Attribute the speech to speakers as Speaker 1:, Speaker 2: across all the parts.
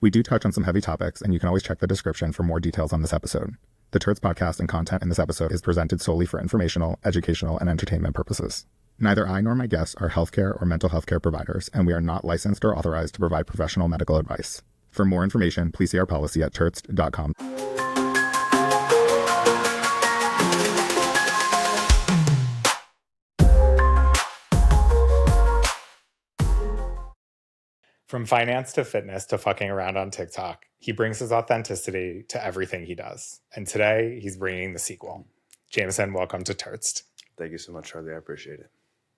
Speaker 1: We do touch on some heavy topics, and you can always check the description for more details on this episode. The Turtz podcast and content in this episode is presented solely for informational, educational, and entertainment purposes. Neither I nor my guests are healthcare or mental health care providers, and we are not licensed or authorized to provide professional medical advice. For more information, please see our policy at turtzed.com.
Speaker 2: From finance to fitness to fucking around on TikTok, he brings his authenticity to everything he does. And today, he's bringing the sequel. Jamison, welcome to Turtz.
Speaker 3: Thank you so much, Charlie. I appreciate it.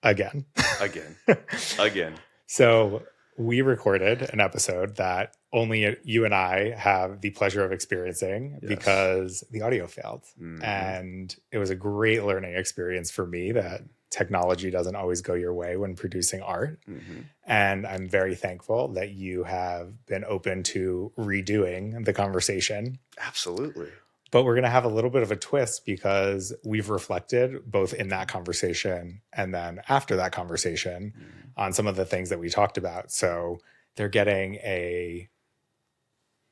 Speaker 2: Again.
Speaker 3: Again.
Speaker 2: So we recorded an episode that only you and I have the pleasure of experiencing because the audio failed. Mm-hmm. And it was a great learning experience for me that technology doesn't always go your way when producing art. Mm-hmm. And I'm very thankful that you have been open to redoing the conversation.
Speaker 3: Absolutely.
Speaker 2: But we're going to have a little bit of a twist because we've reflected both in that conversation and then after that conversation on some of the things that we talked about. So they're getting an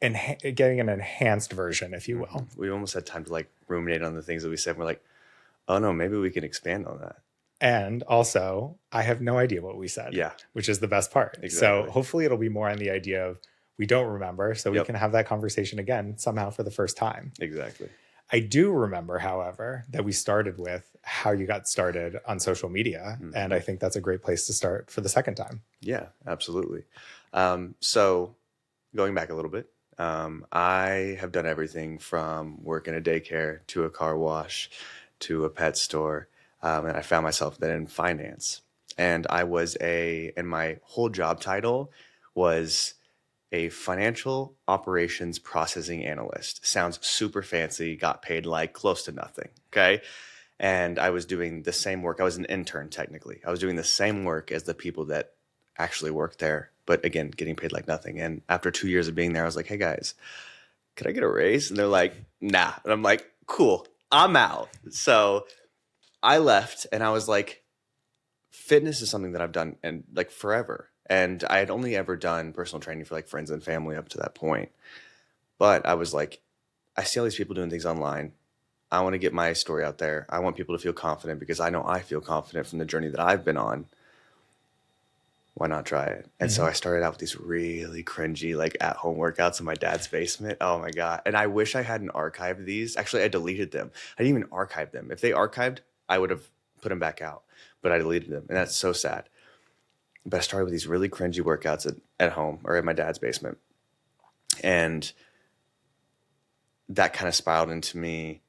Speaker 2: enhanced version, if you will.
Speaker 3: We almost had time to like ruminate on the things that we said. We're like, oh no, maybe we can expand on that.
Speaker 2: And also, I have no idea what we said, which is the best part.
Speaker 3: Exactly.
Speaker 2: So hopefully it'll be more on the idea of we don't remember, so we can have that conversation again somehow for the first time.
Speaker 3: Exactly.
Speaker 2: I do remember, however, that we started with how you got started on social media. Mm-hmm. And I think that's a great place to start for the second time.
Speaker 3: Yeah, absolutely. So going back a little bit, I have done everything from work in a daycare to a car wash to a pet store. And I found myself then in finance. And and my whole job title was a financial operations processing analyst. Sounds super fancy, got paid like close to nothing, okay? And I was doing the same work. I was an intern, technically. I was doing the same work as the people that actually worked there, but again, getting paid like nothing. And after 2 years of being there, I was like, hey guys, could I get a raise? And they're like, nah. And I'm like, cool, I'm out. So I left and I was like, fitness is something that I've done and like forever. And I had only ever done personal training for like friends and family up to that point. But I was like, I see all these people doing things online. I want to get my story out there. I want people to feel confident because I know I feel confident from the journey that I've been on. Why not try it? And so I started out with these really cringy, like at-home workouts in my dad's basement. Oh my God. And I wish I hadn't archived these. Actually, I deleted them. I didn't even archive them. If they archived, I would have put them back out, but I deleted them. And that's so sad. But I started with these really cringy workouts at home or in my dad's basement. And that kind of spiraled into me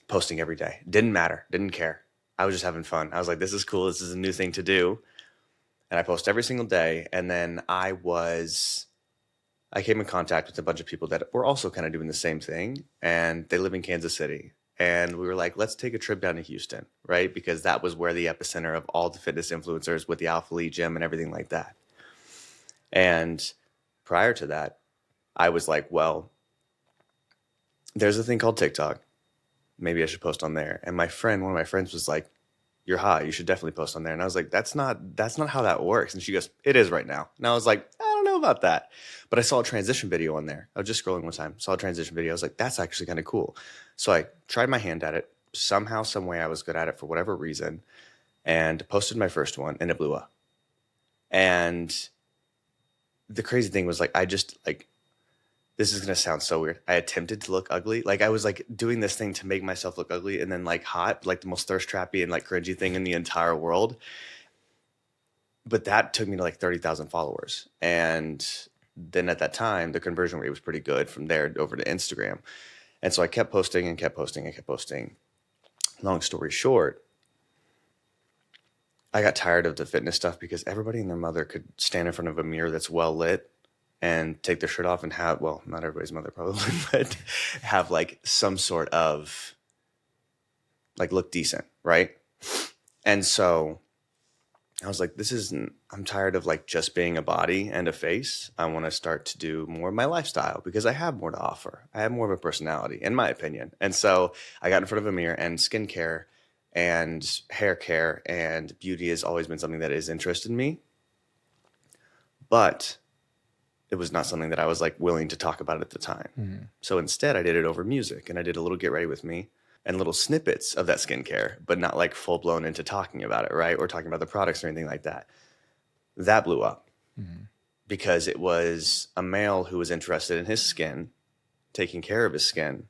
Speaker 3: posting every day. Didn't matter. Didn't care. I was just having fun. I was like, this is cool. This is a new thing to do. And I post every single day. And then I came in contact with a bunch of people that were also kind of doing the same thing. And they live in Kansas City. And we were like, let's take a trip down to Houston, right? Because that was where the epicenter of all the fitness influencers with the Alpha Elite Gym and everything like that. And prior to that, I was like, well, there's a thing called TikTok. Maybe I should post on there. And one of my friends was like, you're hot. You should definitely post on there. And I was like, that's not how that works. And she goes, it is right now. And I was like, I don't know about that. But I saw a transition video on there. I was just scrolling one time, saw a transition video. I was like, that's actually kind of cool. So I tried my hand at it. Somehow, some way I was good at it for whatever reason and posted my first one and it blew up. And the crazy thing was like, this is going to sound so weird. I attempted to look ugly. Like I was like doing this thing to make myself look ugly and then like hot, like the most thirst trappy and like cringy thing in the entire world. But that took me to like 30,000 followers. And then at that time, the conversion rate was pretty good from there over to Instagram. And so I kept posting and kept posting and kept posting. Long story short, I got tired of the fitness stuff because everybody and their mother could stand in front of a mirror that's well lit and take their shirt off and have, well, not everybody's mother probably, but have like some sort of like look decent, right? And so I was like, I'm tired of like just being a body and a face. I want to start to do more of my lifestyle because I have more to offer. I have more of a personality, in my opinion. And so I got in front of a mirror, and skincare and hair care and beauty has always been something that has interested me. But it was not something that I was like willing to talk about at the time. So instead I did it over music, and I did a little Get Ready With Me and little snippets of that skincare, but not like full blown into talking about it, right? Or talking about the products or anything like that. That blew up because it was a male who was interested in his skin, taking care of his skin.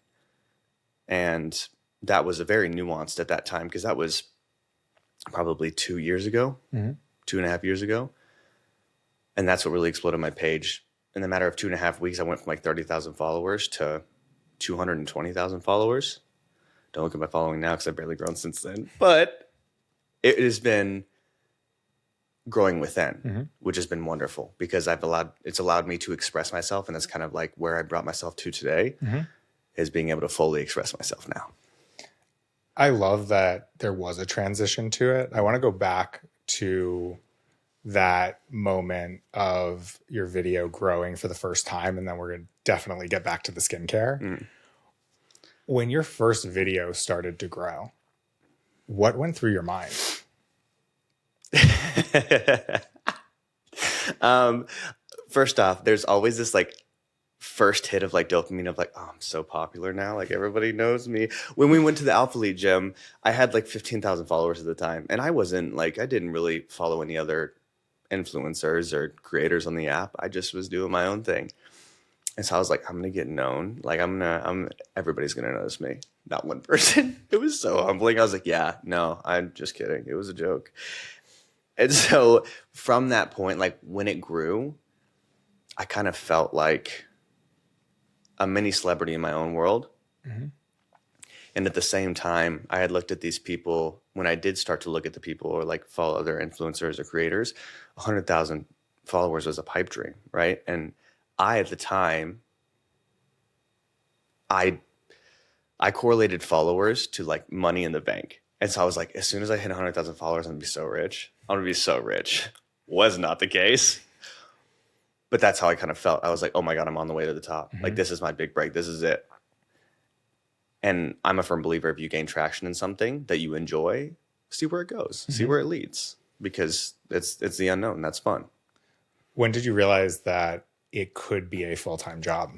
Speaker 3: And that was a very nuanced at that time, because that was probably 2 years ago, 2.5 years ago. And that's what really exploded my page. In the matter of 2.5 weeks, I went from like 30,000 followers to 220,000 followers. Don't look at my following now because I've barely grown since then. But it has been growing within, which has been wonderful, because it's allowed me to express myself. And that's kind of like where I brought myself to today, is being able to fully express myself now.
Speaker 2: I love that there was a transition to it. I want to go back to that moment of your video growing for the first time, and then we're going to definitely get back to the skincare. When your first video started to grow, what went through your mind?
Speaker 3: First off, there's always this like first hit of like dopamine of like, oh, I'm so popular now. Like everybody knows me. When we went to the Alpha Lead gym, I had like 15,000 followers at the time. And I didn't really follow any other influencers or creators on the app. I just was doing my own thing. And so I was like, I'm going to get known. Like everybody's going to notice me. Not one person. It was so humbling. I was like, yeah, no, I'm just kidding. It was a joke. And so from that point, like when it grew, I kind of felt like a mini celebrity in my own world. And at the same time, I had looked at these people, when I did start to look at the people or like follow other influencers or creators, 100,000 followers was a pipe dream, right? And I, at the time, I correlated followers to like money in the bank. And so I was like, as soon as I hit 100,000 followers, I'm going to be so rich. I'm going to be so rich. Was not the case. But that's how I kind of felt. I was like, oh my God, I'm on the way to the top. Like, this is my big break. This is it. And I'm a firm believer, if you gain traction in something that you enjoy, see where it goes, see where it leads, because it's the unknown. That's fun.
Speaker 2: When did you realize that it could be a full-time job?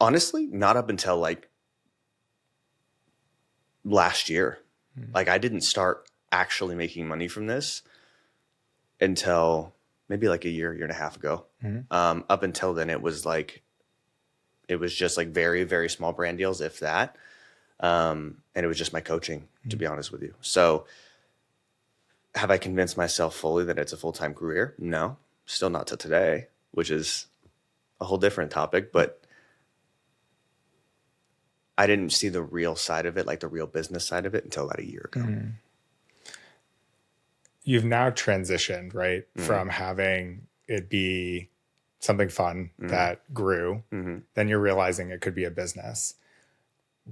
Speaker 3: Honestly, not up until like last year. Like I didn't start actually making money from this until maybe like a year and a half ago. Up until then, it was just like very, very small brand deals, if that. And it was just my coaching, to be honest with you. So have I convinced myself fully that it's a full-time career? No, still not to today, which is a whole different topic, but I didn't see the real side of it, like the real business side of it, until about a year ago.
Speaker 2: You've now transitioned, right? From having it be something fun that grew, then you're realizing it could be a business.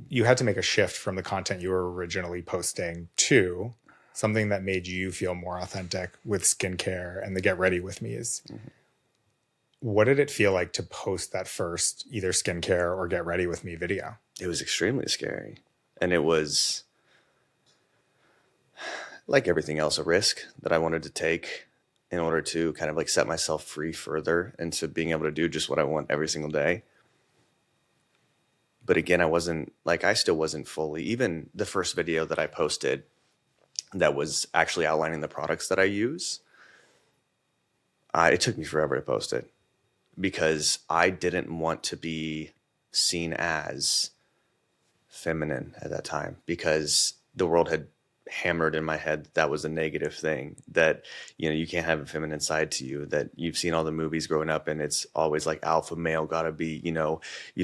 Speaker 2: You had to make a shift from the content you were originally posting to something that made you feel more authentic with skincare and the Get Ready With Me's. What did it feel like to post that first either skincare or Get Ready With Me video?
Speaker 3: It was extremely scary. And it was, like everything else, a risk that I wanted to take in order to kind of like set myself free further into being able to do just what I want every single day. But again, I still wasn't fully, even the first video that I posted that was actually outlining the products that I use, it took me forever to post it because I didn't want to be seen as feminine at that time, because the world had hammered in my head that was a negative thing, that you can't have a feminine side to you, that you've seen all the movies growing up and it's always like alpha male gotta be, you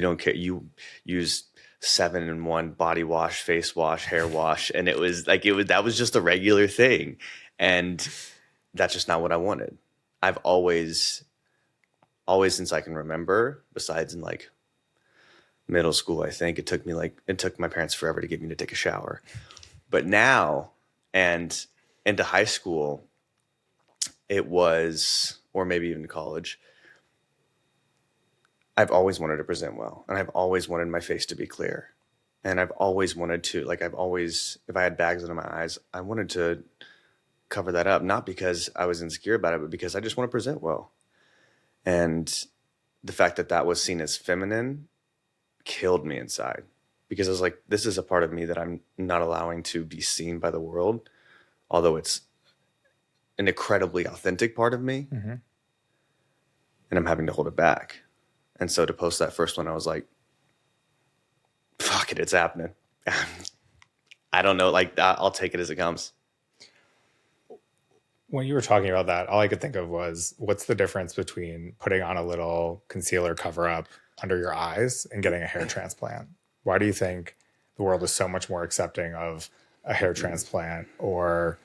Speaker 3: don't care, you use 7-in-1 body wash, face wash, hair wash, and that was just a regular thing, and that's just not what I wanted. I've always since I can remember, besides in like middle school, I think it took my parents forever to get me to take a shower. But now, and into high school, it was, or maybe even college, I've always wanted to present well. And I've always wanted my face to be clear. And I've always wanted to, if I had bags under my eyes, I wanted to cover that up, not because I was insecure about it, but because I just want to present well. And the fact that that was seen as feminine killed me inside, because I was like, this is a part of me that I'm not allowing to be seen by the world, although it's an incredibly authentic part of me.
Speaker 2: Mm-hmm.
Speaker 3: And I'm having to hold it back. And so to post that first one, I was like, fuck it, it's happening. I don't know, like, I'll take it as it comes.
Speaker 2: When you were talking about that, all I could think of was, what's the difference between putting on a little concealer cover up under your eyes and getting a hair transplant? Why do you think the world is so much more accepting of a hair transplant or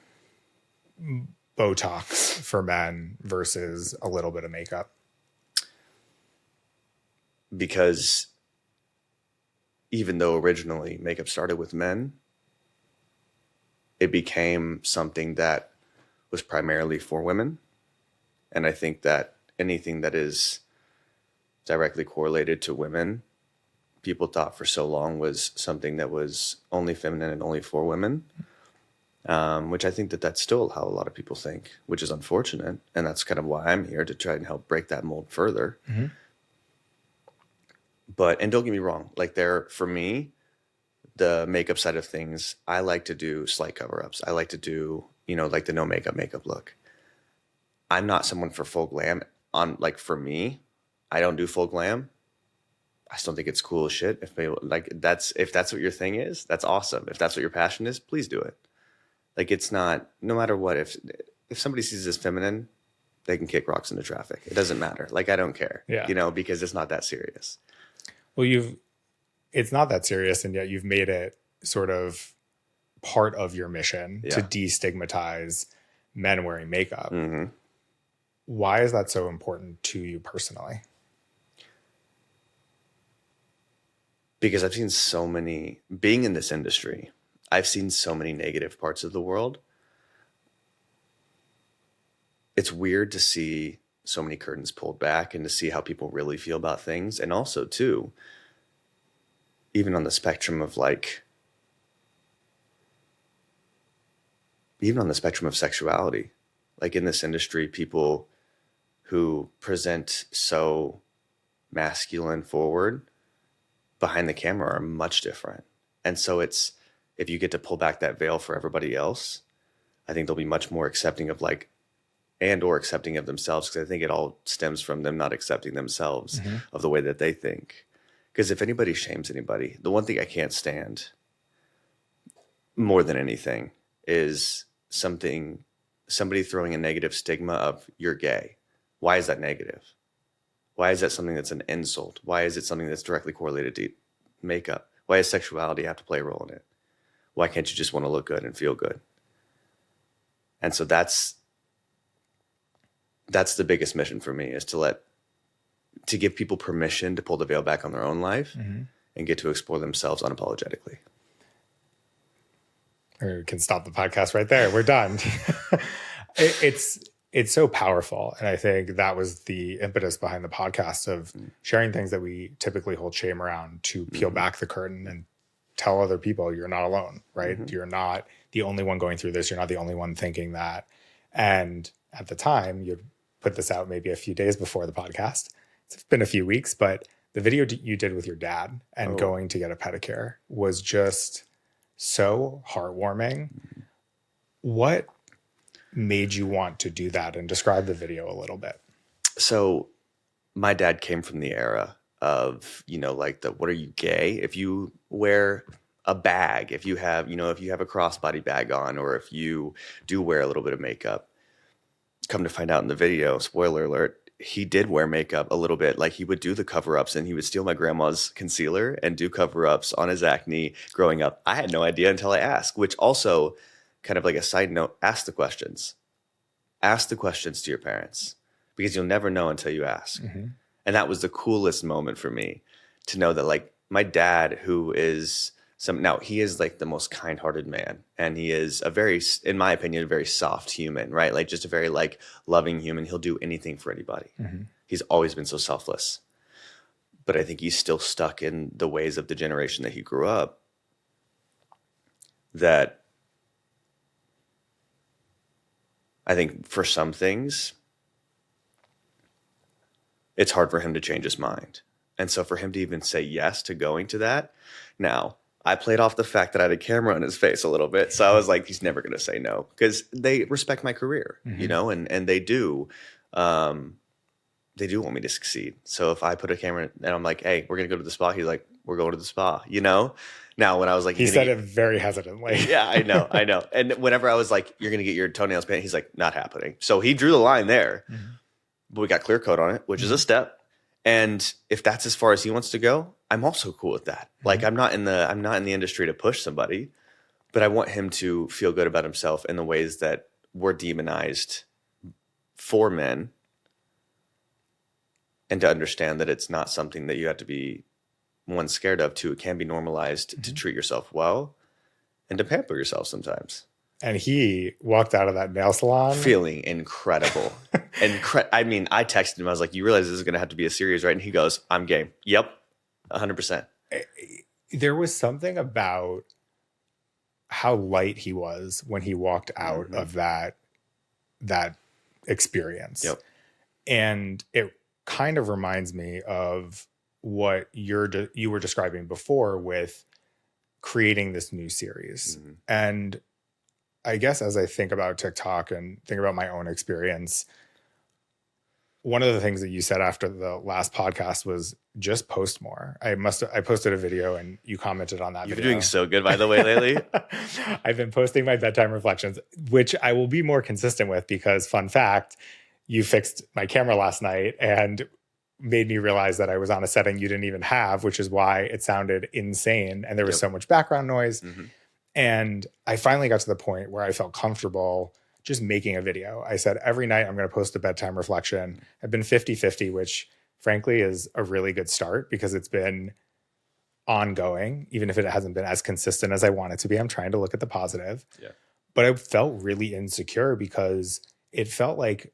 Speaker 2: Botox for men versus a little bit of makeup?
Speaker 3: Because even though originally makeup started with men, it became something that was primarily for women. And I think that anything that is directly correlated to women, people thought for so long was something that was only feminine and only for women, which I think that that's still how a lot of people think, which is unfortunate. And that's kind of why I'm here, to try and help break that mold further.
Speaker 2: Mm-hmm.
Speaker 3: But, and don't get me wrong, like, for me, the makeup side of things, I like to do slight cover-ups. I like to do, like the no makeup look. I'm not someone for full glam. For me, I don't do full glam. I still think it's cool as shit. If that's what your thing is, that's awesome. If that's what your passion is, please do it. Like, it's not, no matter what, if somebody sees this feminine, they can kick rocks into traffic. It doesn't matter. Like, I don't care, because it's not that serious.
Speaker 2: Well, it's not that serious, and yet you've made it sort of part of your mission to destigmatize men wearing makeup.
Speaker 3: Mm-hmm.
Speaker 2: Why is that so important to you personally?
Speaker 3: Because I've seen so many, being in this industry, I've seen so many negative parts of the world. It's weird to see so many curtains pulled back and to see how people really feel about things. And also, too, even on the spectrum of sexuality, like in this industry, people who present so masculine forward behind the camera are much different. And so if you get to pull back that veil for everybody else, I think they'll be much more accepting of or accepting of themselves, because I think it all stems from them not accepting themselves of the way that they think. Because if anybody shames anybody, the one thing I can't stand more than anything is somebody throwing a negative stigma of, you're gay. Why is that negative? Why is that something that's an insult? Why is it something that's directly correlated to makeup? Why does sexuality have to play a role in it? Why can't you just want to look good and feel good? And so that's the biggest mission for me, is to give people permission to pull the veil back on their own life and get to explore themselves unapologetically.
Speaker 2: We can stop the podcast right there. We're done. It's so powerful. And I think that was the impetus behind the podcast, of sharing things that we typically hold shame around, to peel back the curtain and tell other people you're not alone, right? You're not the only one going through this. You're not the only one thinking that. And at the time, you put this out maybe a few days before the podcast. It's been a few weeks, but the video you did with your dad and going to get a pedicure was just so heartwarming. What made you want to do that, and describe the video a little bit?
Speaker 3: So my dad came from the era of, what are you, gay? If you wear a bag, if you have a crossbody bag on, or if you do wear a little bit of makeup. Come to find out in the video, spoiler alert, he did wear makeup a little bit. Like, he would do the cover-ups, and he would steal my grandma's concealer and do cover-ups on his acne growing up. I had no idea until I asked, which also, kind of like a side note, ask the questions. Ask the questions to your parents, because you'll never know until you ask. And that was the coolest moment for me, to know that, my dad, who is he is the most kind-hearted man, and he is in my opinion, a very soft human, right? Just a very loving human. He'll do anything for anybody. He's always been so selfless, but I think he's still stuck in the ways of the generation that he grew up, that I think for some things, it's hard for him to change his mind. And so for him to even say yes to going to that, now I played off the fact that I had a camera on his face a little bit. So I was like, he's never going to say no because they respect my career, you know, and they do. They do want me to succeed. So if I put a camera and I'm like, hey, we're going to go to the spa, he's like, we're going to the spa, you know? Now, when I was like,
Speaker 2: he said it very hesitantly.
Speaker 3: Yeah, I know. And whenever I was like, you're going to get your toenails painted, he's like, not happening. So he drew the line there, but we got clear coat on it, which is a step. And if that's as far as he wants to go, I'm also cool with that. Like I'm not in the industry to push somebody, but I want him to feel good about himself in the ways that we're demonized for men, and to understand that it's not something that you have to be, one, scared of, two, it can be normalized to treat yourself well and to pamper yourself sometimes.
Speaker 2: And he walked out of that nail salon
Speaker 3: feeling incredible. I mean, I texted him. I was like, you realize this is going to have to be a series, right? And he goes, I'm game. Yep. 100%.
Speaker 2: There was something about how light he was when he walked out of that experience.
Speaker 3: Yep.
Speaker 2: And it kind of reminds me of what you were describing before with creating this new series. And I guess as I think about TikTok and think about my own experience, one of the things that you said after the last podcast was just post more. I posted a video and you commented on that
Speaker 3: You're
Speaker 2: video.
Speaker 3: doing so good, by the way, lately.
Speaker 2: I've been posting my bedtime reflections, which I will be more consistent with because, fun fact, you fixed my camera last night and made me realize that I was on a setting you didn't even have, which is why it sounded insane. And there was so much background noise. And I finally got to the point where I felt comfortable just making a video. I said, every night I'm going to post a bedtime reflection. I've been 50-50, which frankly is a really good start because it's been ongoing, even if it hasn't been as consistent as I want it to be. I'm trying to look at the positive. Yeah. But I felt really insecure because it felt like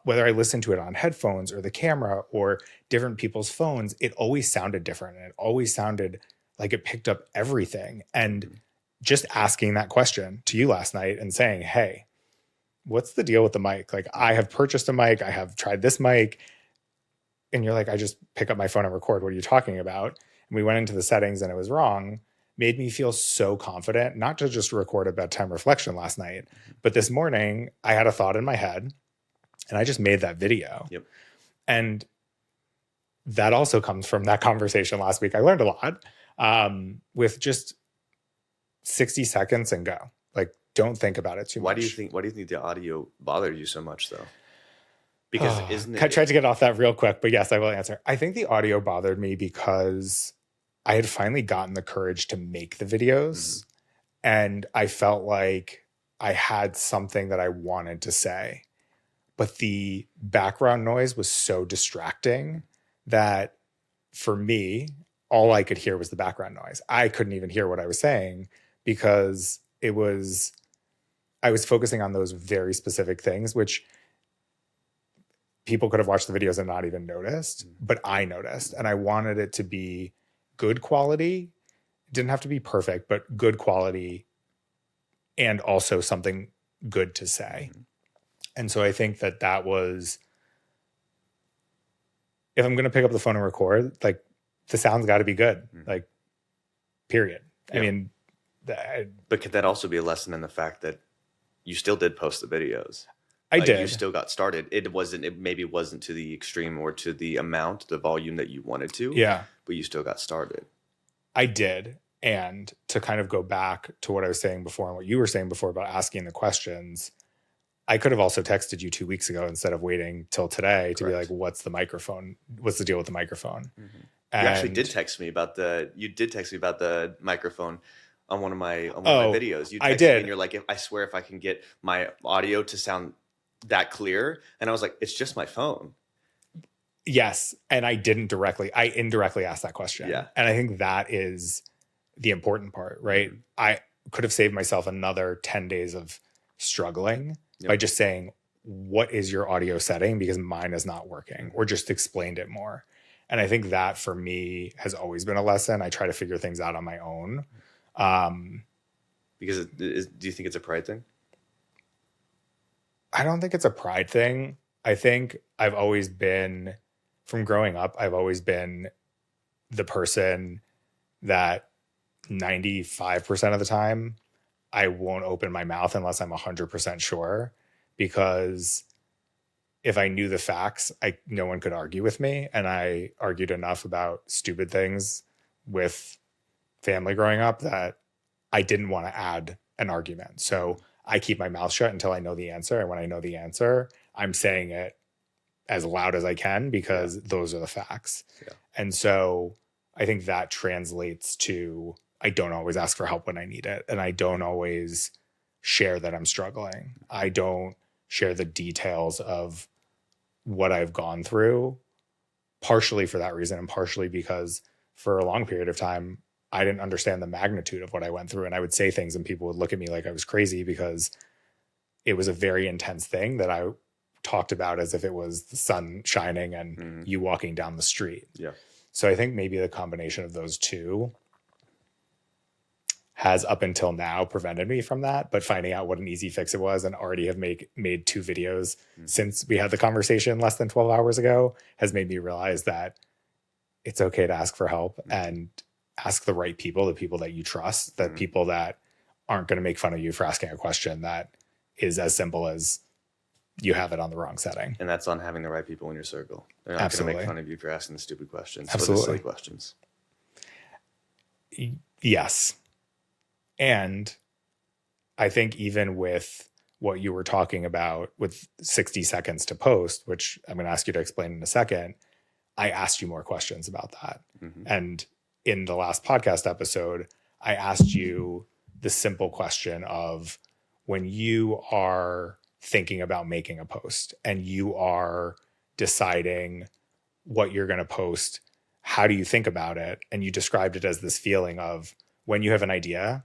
Speaker 2: whether I listened to it on headphones or the camera or different people's phones, it always sounded different. And it always sounded like it picked up everything. And just asking that question to you last night and saying, hey, what's the deal with the mic? Like, I have purchased a mic. I have tried this mic. And you're like, I just pick up my phone and record. What are you talking about? And we went into the settings and it was wrong. Made me feel so confident, not to just record a bedtime reflection last night, but this morning I had a thought in my head and I just made that video. Yep. And that also comes from that conversation last week. I learned a lot with just 60 seconds and go. Like, don't think about it too much.
Speaker 3: Why do you think the audio bothered you so much though? Because isn't it?
Speaker 2: I tried to get off that real quick, but yes, I will answer. I think the audio bothered me because I had finally gotten the courage to make the videos and I felt like I had something that I wanted to say. But the background noise was so distracting that for me, all I could hear was the background noise. I couldn't even hear what I was saying because I was focusing on those very specific things, which people could have watched the videos and not even noticed, but I noticed. And I wanted it to be good quality. It didn't have to be perfect, but good quality and also something good to say. And so I think that was, if I'm going to pick up the phone and record, like the sound's got to be good, like period. Yep. I mean,
Speaker 3: but could that also be a lesson in the fact that you still did post the videos?
Speaker 2: I did.
Speaker 3: You still got started. It maybe wasn't to the extreme or to the amount, the volume that you wanted to.
Speaker 2: Yeah.
Speaker 3: But you still got started.
Speaker 2: I did. And to kind of go back to what I was saying before and what you were saying before about asking the questions, I could have also texted you 2 weeks ago instead of waiting till today to be like, what's the microphone? What's the deal with the microphone? You
Speaker 3: actually did text me about the microphone on one of my videos. You texted
Speaker 2: I did.
Speaker 3: Me and you're like, I swear if I can get my audio to sound that clear. And I was like, it's just my phone.
Speaker 2: Yes. And I indirectly asked that question.
Speaker 3: Yeah.
Speaker 2: And I think that is the important part, right? I could have saved myself another 10 days of struggling by just saying, what is your audio setting? Because mine is not working, or just explained it more. And I think that for me has always been a lesson. I try to figure things out on my own.
Speaker 3: Because do you think it's a pride thing?
Speaker 2: I don't think it's a pride thing. I think I've always been, from growing up, I've always been the person that 95% of the time I won't open my mouth unless I'm 100% sure, because if I knew the facts, no one could argue with me. And I argued enough about stupid things with family growing up that I didn't want to add an argument. So I keep my mouth shut until I know the answer. And when I know the answer, I'm saying it as loud as I can because those are the facts. Yeah. And so I think that translates to, I don't always ask for help when I need it. And I don't always share that I'm struggling. I don't share the details of what I've gone through, partially for that reason and partially because for a long period of time, I didn't understand the magnitude of what I went through. And I would say things and people would look at me like I was crazy because it was a very intense thing that I talked about as if it was the sun shining and you walking down the street. Yeah. So I think maybe the combination of those two has up until now prevented me from that, but finding out what an easy fix it was and already have made 2 videos since we had the conversation less than 12 hours ago has made me realize that it's okay to ask for help and ask the right people, the people that you trust, the people that aren't going to make fun of you for asking a question that is as simple as you have it on the wrong setting.
Speaker 3: And that's on having the right people in your circle. They're not going to make fun of you for asking the stupid questions.
Speaker 2: Absolutely.
Speaker 3: Or the silly questions.
Speaker 2: Yes. And I think even with what you were talking about with 60 seconds to post, which I'm going to ask you to explain in a second, I asked you more questions about that. And in the last podcast episode, I asked you the simple question of when you are thinking about making a post and you are deciding what you're going to post, how do you think about it? And you described it as this feeling of when you have an idea,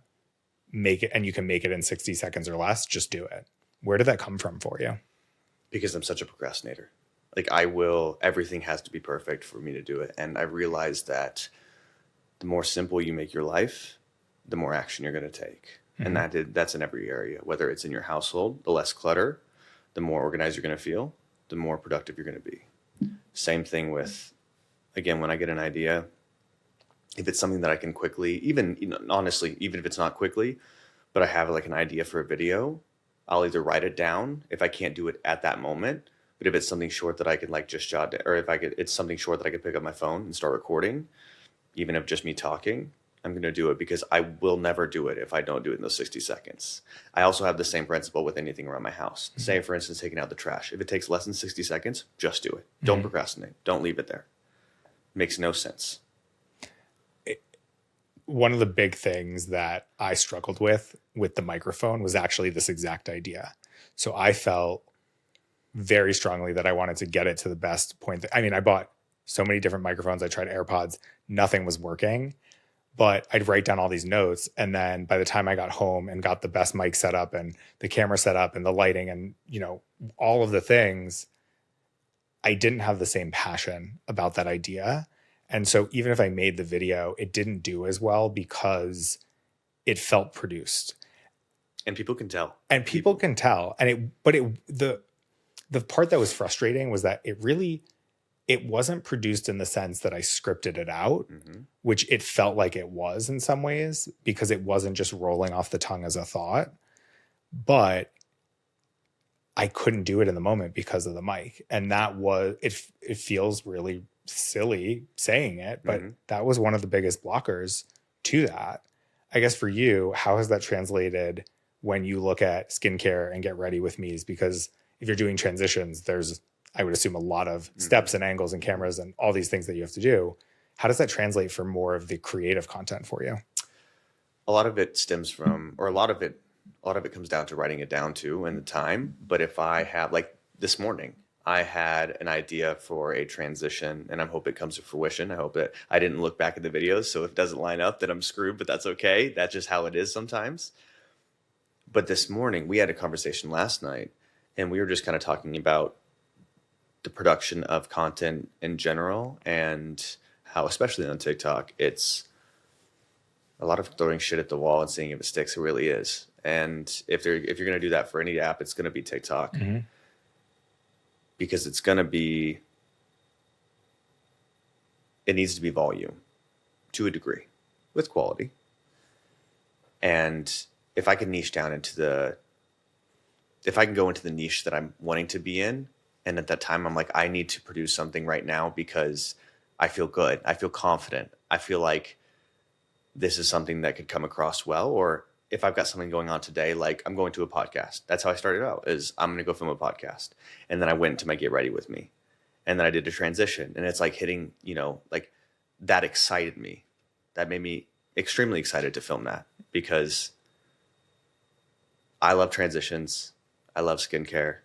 Speaker 2: make it, and you can make it in 60 seconds or less, just do it. Where did that come from for you?
Speaker 3: Because I'm such a procrastinator. Like everything has to be perfect for me to do it. And I realized that the more simple you make your life, the more action you're going to take. And that's in every area, whether it's in your household, the less clutter, the more organized you're going to feel, the more productive you're going to be. Same thing with, again, when I get an idea, if it's something that I can quickly, honestly, even if it's not quickly, but I have like an idea for a video, I'll either write it down if I can't do it at that moment. But if it's something short that I could like just jot, or it's something short that I could pick up my phone and start recording, even if just me talking, I'm going to do it because I will never do it if I don't do it in those 60 seconds. I also have the same principle with anything around my house. Say, for instance, taking out the trash. If it takes less than 60 seconds, just do it. Don't procrastinate. Don't leave it there. Makes no sense.
Speaker 2: One of the big things that I struggled with the microphone was actually this exact idea. So I felt very strongly that I wanted to get it to the best point. I bought so many different microphones. I tried AirPods. Nothing was working. But I'd write down all these notes. And then by the time I got home and got the best mic set up and the camera set up and the lighting and, all of the things, I didn't have the same passion about that idea. And so even if I made the video, it didn't do as well because it felt produced.
Speaker 3: And people can tell.
Speaker 2: And people can tell. And the part that was frustrating was that it wasn't produced in the sense that I scripted it out, which it felt like it was in some ways because it wasn't just rolling off the tongue as a thought, but I couldn't do it in the moment because of the mic. And that was, it feels really silly saying it, but that was one of the biggest blockers to that. I guess for you, how has that translated when you look at skincare and get ready with me's? Because if you're doing transitions, there's, I would assume, a lot of steps and angles and cameras and all these things that you have to do. How does that translate for more of the creative content for you?
Speaker 3: A lot of it stems from, or a lot of it comes down to writing it down too and the time. But if I have, like this morning, I had an idea for a transition and I hope it comes to fruition. I hope that I didn't look back at the videos. So if it doesn't line up, then I'm screwed, but that's okay. That's just how it is sometimes. But this morning we had a conversation last night and we were just kind of talking about the production of content in general and how, especially on TikTok, it's a lot of throwing shit at the wall and seeing if it sticks. It really is. And if you're going to do that for any app, it's going to be TikTok, because it needs to be volume to a degree with quality. And if I can niche down if I can go into the niche that I'm wanting to be in, and at that time I'm like, I need to produce something right now because I feel good, I feel confident, I feel like this is something that could come across well. Or if I've got something going on today, like I'm going to a podcast. That's how I started out, is I'm going to go film a podcast. And then I went to my Get Ready With Me. And then I did a transition. And it's like hitting, like that excited me. That made me extremely excited to film that, because I love transitions. I love skincare.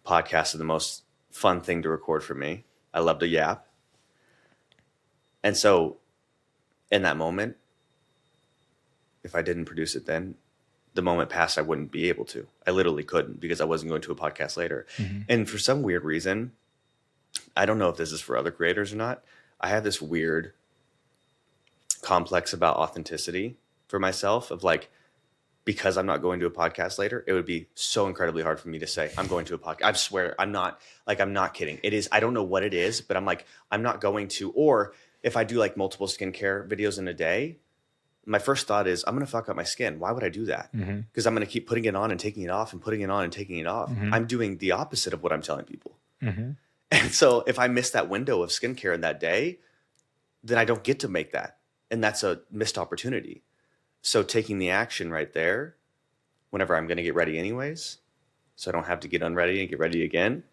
Speaker 3: Podcasts are the most fun thing to record for me. I love to yap. And so in that moment, if I didn't produce it then, the moment passed, I wouldn't be able to. I literally couldn't, because I wasn't going to a podcast later. And for some weird reason, I don't know if this is for other creators or not, I have this weird complex about authenticity for myself, of like, because I'm not going to a podcast later, it would be so incredibly hard for me to say, I'm going to a podcast. I swear, I'm not kidding. It is, I don't know what it is, but I'm like, I'm not going to. Or if I do like multiple skincare videos in a day, my first thought is, I'm going to fuck up my skin. Why would I do that? Because I'm going to keep putting it on and taking it off and putting it on and taking it off. I'm doing the opposite of what I'm telling people. And so if I miss that window of skincare in that day, then I don't get to make that. And that's a missed opportunity. So taking the action right there, whenever I'm going to get ready anyways, so I don't have to get unready and get ready again,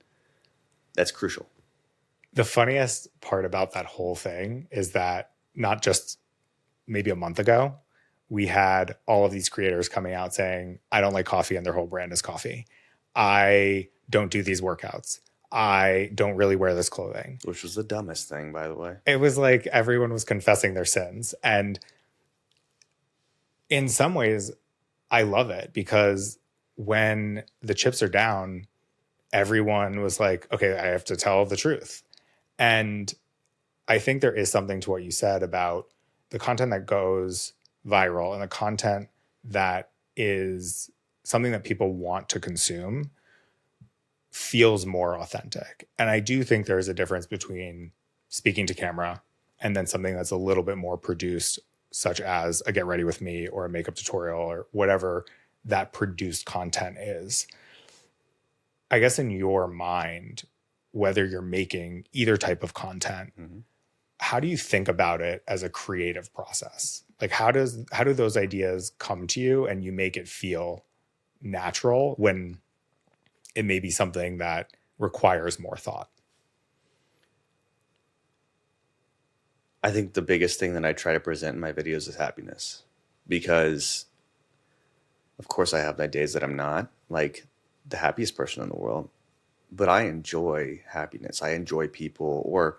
Speaker 3: that's crucial.
Speaker 2: The funniest part about that whole thing is that not just maybe a month ago, we had all of these creators coming out saying, I don't like coffee and their whole brand is coffee. I don't do these workouts. I don't really wear this clothing.
Speaker 3: Which was the dumbest thing, by the way.
Speaker 2: It was like everyone was confessing their sins. And in some ways, I love it, because when the chips are down, everyone was like, okay, I have to tell the truth. And I think there is something to what you said about the content that goes viral and the content that is something that people want to consume feels more authentic. And I do think there's a difference between speaking to camera and then something that's a little bit more produced, such as a Get Ready With Me or a makeup tutorial or whatever that produced content is. I guess in your mind, whether you're making either type of content, how do you think about it as a creative process? Like how do those ideas come to you and you make it feel natural when it may be something that requires more thought?
Speaker 3: I think the biggest thing that I try to present in my videos is happiness, because of course I have my days that I'm not like the happiest person in the world, but I enjoy happiness. I enjoy people, or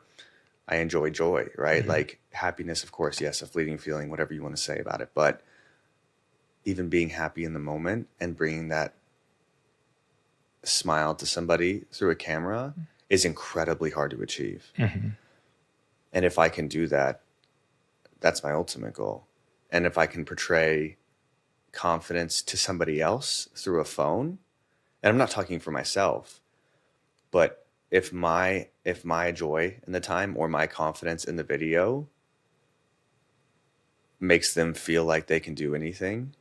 Speaker 3: I enjoy joy, right? Like happiness, of course, yes, a fleeting feeling, whatever you want to say about it. But even being happy in the moment and bringing that smile to somebody through a camera is incredibly hard to achieve. And if I can do that, that's my ultimate goal. And if I can portray confidence to somebody else through a phone, and I'm not talking for myself, but if my joy in the time or my confidence in the video makes them feel like they can do anything,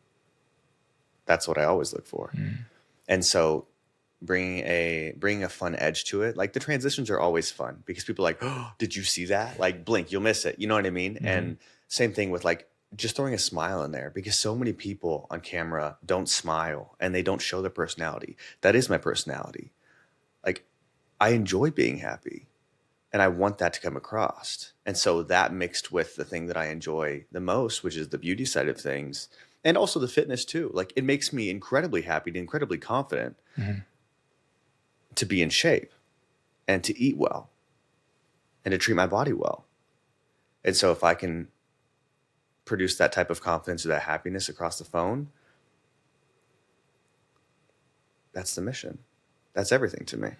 Speaker 3: that's what I always look for. And so bringing a fun edge to it, like the transitions are always fun because people are like, oh, did you see that? Like blink, you'll miss it. You know what I mean? And same thing with like just throwing a smile in there, because so many people on camera don't smile and they don't show their personality. That is my personality. Like I enjoy being happy and I want that to come across. And so that mixed with the thing that I enjoy the most, which is the beauty side of things, and also the fitness too. Like it makes me incredibly happy and incredibly confident to be in shape and to eat well and to treat my body well. And so if I can produce that type of confidence or that happiness across the phone, that's the mission. That's everything to me.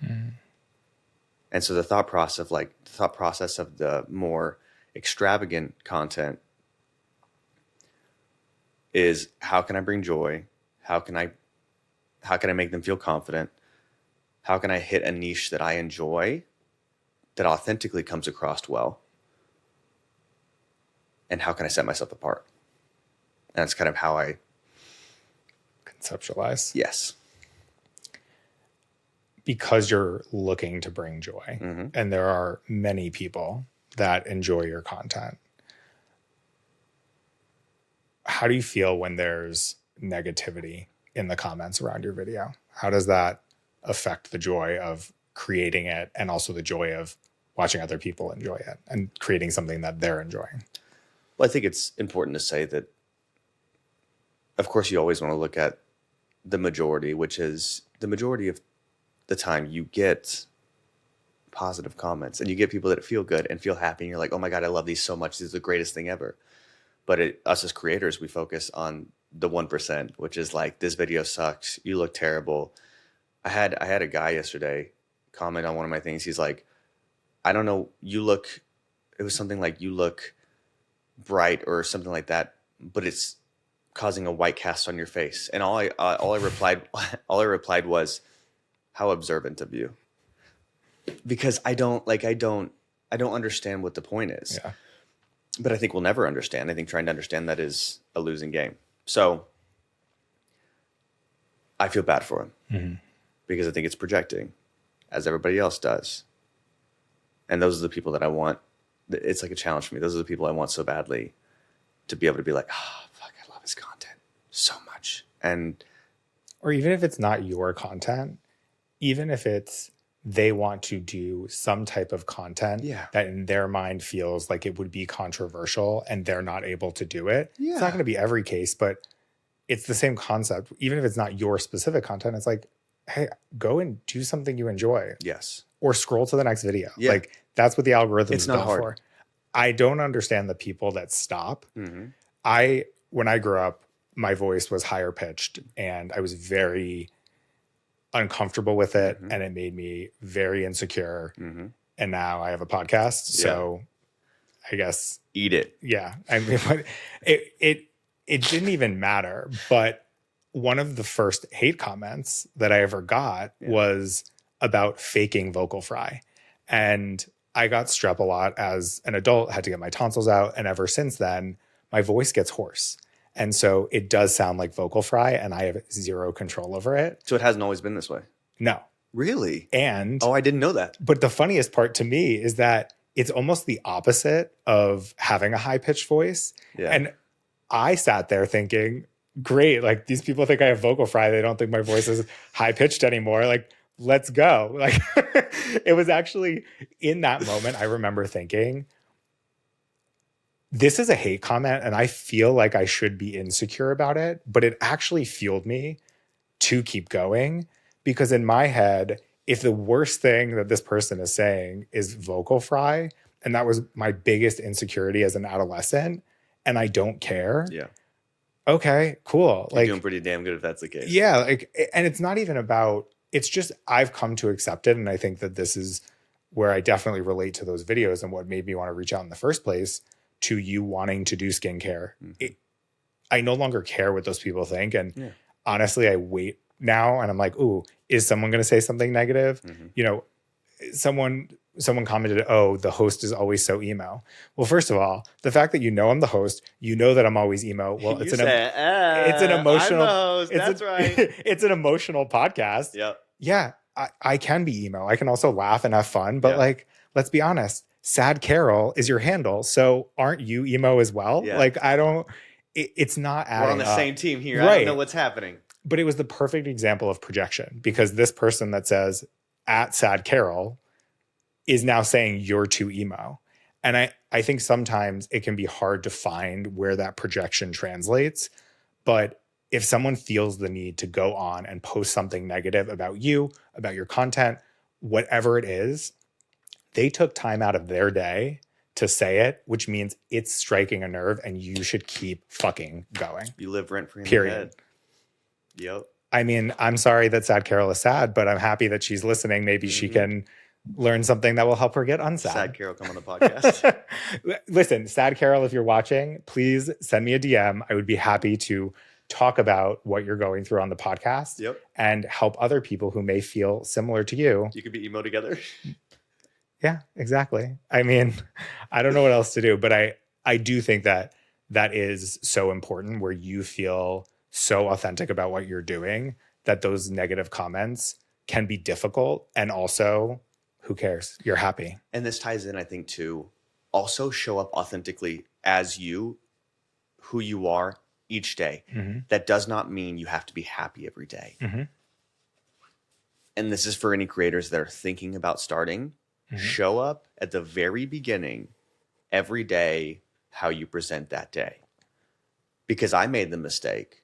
Speaker 3: And so the thought process of the more extravagant content is, how can I bring joy? How can I make them feel confident? How can I hit a niche that I enjoy, that authentically comes across well? And how can I set myself apart? And that's kind of how I
Speaker 2: conceptualize.
Speaker 3: Yes.
Speaker 2: Because you're looking to bring joy.
Speaker 3: Mm-hmm.
Speaker 2: And there are many people that enjoy your content. How do you feel when there's negativity in the comments around your video? How does that affect the joy of creating it and also the joy of watching other people enjoy it and creating something that they're enjoying?
Speaker 3: Well, I think it's important to say that, of course, you always want to look at the majority, which is the majority of the time you get positive comments and you get people that feel good and feel happy. And you're like, oh my God, I love these so much. This is the greatest thing ever. But us as creators, we focus on the 1%, which is like, this video sucks. You look terrible. I had a guy yesterday comment on one of my things. He's like, I don't know, it was something like, you look bright or something like that, but it's causing a white cast on your face. And all I replied was, how observant of you. Because I don't understand what the point is.
Speaker 2: Yeah.
Speaker 3: But I think we'll never understand. I think trying to understand that is a losing game. So I feel bad for him because I think it's projecting, as everybody else does. And those are the people that I want. It's like a challenge for me. Those are the people I want so badly to be able to be like, oh, fuck, I love his content so much.
Speaker 2: Or even if it's not your content, even if it's they want to do some type of content that in their mind feels like it would be controversial and they're not able to do it. Yeah. It's not going to be every case, but it's the same concept. Even if it's not your specific content, it's like, hey, go and do something you enjoy.
Speaker 3: Yes. Or
Speaker 2: scroll to the next video. Yeah. Like that's what the algorithm is built for. I don't understand the people that stop. Mm-hmm. When I grew up, my voice was higher pitched and I was very uncomfortable with it, and it made me very insecure. And now I have a podcast, so I guess
Speaker 3: eat it.
Speaker 2: Yeah, I mean, it didn't even matter. But one of the first hate comments that I ever got was about faking vocal fry, and I got strep a lot as an adult. Had to get my tonsils out, and ever since then, my voice gets hoarse. And so it does sound like vocal fry, and I have zero control over it.
Speaker 3: So it hasn't always been this way?
Speaker 2: No.
Speaker 3: Really?
Speaker 2: And
Speaker 3: I didn't know that.
Speaker 2: But the funniest part to me is that it's almost the opposite of having a high-pitched voice. Yeah. And I sat there thinking, great, like these people think I have vocal fry. They don't think my voice is high-pitched anymore. Like, let's go. Like, it was actually in that moment, I remember thinking, this is a hate comment and I feel like I should be insecure about it, but it actually fueled me to keep going because in my head, if the worst thing that this person is saying is vocal fry, and that was my biggest insecurity as an adolescent, and I don't care. Yeah. Okay, cool.
Speaker 3: You're doing pretty damn good if that's the case.
Speaker 2: Yeah. And it's not even about, it's just, I've come to accept it. And I think that this is where I definitely relate to those videos and what made me want to reach out in the first place to you wanting to do skincare. I no longer care what those people think. And honestly, I wait now and I'm like, ooh, is someone going to say something negative? You know, someone commented, oh, the host is always so emo. Well, first of all, the fact that you know I'm the host, you know that I'm always emo. Well, it's an emotional, I'm the host. That's right. It's an emotional podcast. Yep. Yeah. I can be emo. I can also laugh and have fun, but like, let's be honest. Sad Carol is your handle. So aren't you emo as well? Yeah. Like, it's not adding
Speaker 3: We're on the
Speaker 2: up.
Speaker 3: same team here. Right. I don't know what's happening.
Speaker 2: But it was the perfect example of projection because this person that says at Sad Carol is now saying you're too emo. And I think sometimes it can be hard to find where that projection translates. But if someone feels the need to go on and post something negative about you, about your content, whatever it is, they took time out of their day to say it, which means it's striking a nerve and you should keep fucking going.
Speaker 3: You live rent-free in your head. Yep.
Speaker 2: I mean, I'm sorry that Sad Carol is sad, but I'm happy that she's listening. Maybe she can learn something that will help her get unsad.
Speaker 3: Sad Carol, come on the podcast.
Speaker 2: Listen, Sad Carol, if you're watching, please send me a DM. I would be happy to talk about what you're going through on the podcast
Speaker 3: Yep.
Speaker 2: and help other people who may feel similar to you.
Speaker 3: You could be emo together.
Speaker 2: Yeah, exactly. I mean, I don't know what else to do, but I do think that is so important, where you feel so authentic about what you're doing that those negative comments can be difficult. And also, who cares? You're happy.
Speaker 3: And this ties in, I think, to also show up authentically as you, who you are each day.
Speaker 2: Mm-hmm.
Speaker 3: That does not mean you have to be happy every day.
Speaker 2: Mm-hmm.
Speaker 3: And this is for any creators that are thinking about starting.
Speaker 2: Mm-hmm.
Speaker 3: Show up at the very beginning every day how you present that day. Because I made the mistake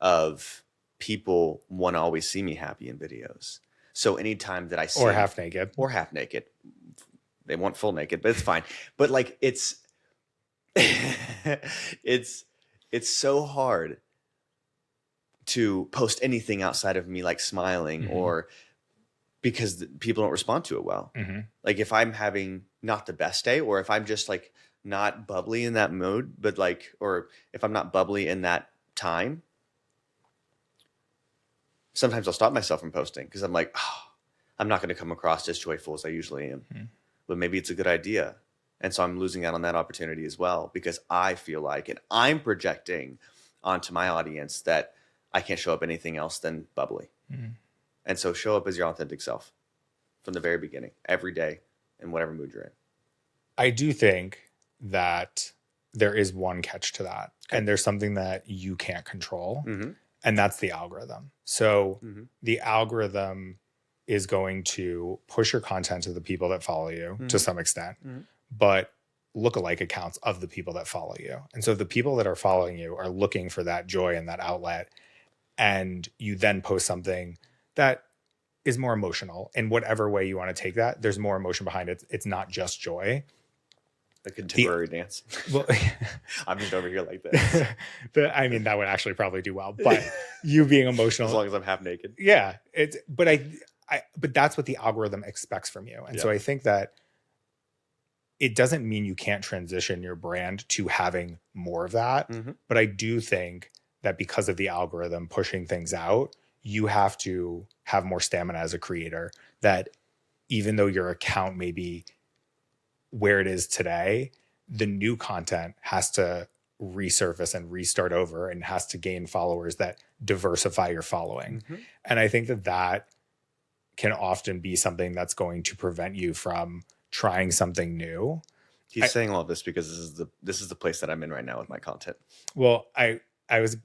Speaker 3: of people want to always see me happy in videos. So anytime that I see...
Speaker 2: Or half naked.
Speaker 3: Or half naked. They want full naked, but it's fine. But like it's it's so hard to post anything outside of me like smiling,
Speaker 2: mm-hmm.
Speaker 3: or because people don't respond to it well.
Speaker 2: Mm-hmm.
Speaker 3: Like if I'm having not the best day, or if I'm just like not bubbly in that mood, but like, or if I'm not bubbly in that time, sometimes I'll stop myself from posting because I'm like, oh, I'm not going to come across as joyful as I usually am. Mm-hmm. But maybe it's a good idea. And so I'm losing out on that opportunity as well, because I feel like, and I'm projecting onto my audience that I can't show up anything else than bubbly. Mm-hmm. And so show up as your authentic self from the very beginning, every day, in whatever mood you're in.
Speaker 2: I do think that there is one catch to that. Okay. And there's something that you can't control. Mm-hmm. And that's the algorithm. So mm-hmm. the algorithm is going to push your content to the people that follow you mm-hmm. to some extent, mm-hmm. but lookalike accounts of the people that follow you. And so the people that are following you are looking for that joy and that outlet. And you then post something that is more emotional in whatever way you want to take that. There's more emotion behind it. It's not just joy.
Speaker 3: A contemporary dance. Well, I'm just over here like this.
Speaker 2: I mean, that would actually probably do well, but you being emotional.
Speaker 3: As long as I'm half naked.
Speaker 2: Yeah. But that's what the algorithm expects from you. And so I think that it doesn't mean you can't transition your brand to having more of that. Mm-hmm. But I do think that because of the algorithm pushing things out, you have to have more stamina as a creator, that even though your account may be where it is today, the new content has to resurface and restart over and has to gain followers that diversify your following. Mm-hmm. And I think that can often be something that's going to prevent you from trying something new.
Speaker 3: He's saying all of this because this is the place that I'm in right now with my content.
Speaker 2: Well, I was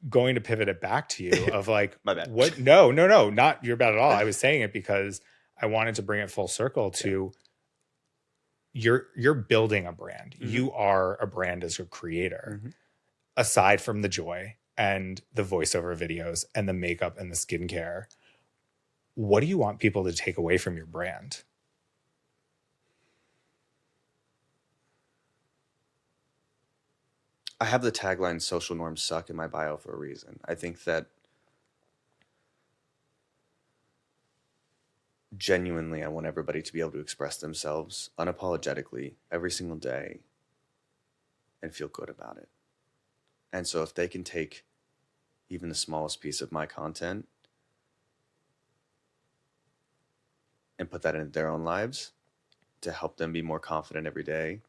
Speaker 2: going to pivot it back to you of like,
Speaker 3: my bad.
Speaker 2: What? No, not your bad at all. I was saying it because I wanted to bring it full circle to you're building a brand. Mm-hmm. You are a brand as a creator. Mm-hmm. Aside from the joy and the voiceover videos and the makeup and the skincare, what do you want people to take away from your brand?
Speaker 3: I have the tagline "social norms suck" in my bio for a reason. I think that genuinely, I want everybody to be able to express themselves unapologetically every single day and feel good about it. And so if they can take even the smallest piece of my content and put that into their own lives to help them be more confident every day,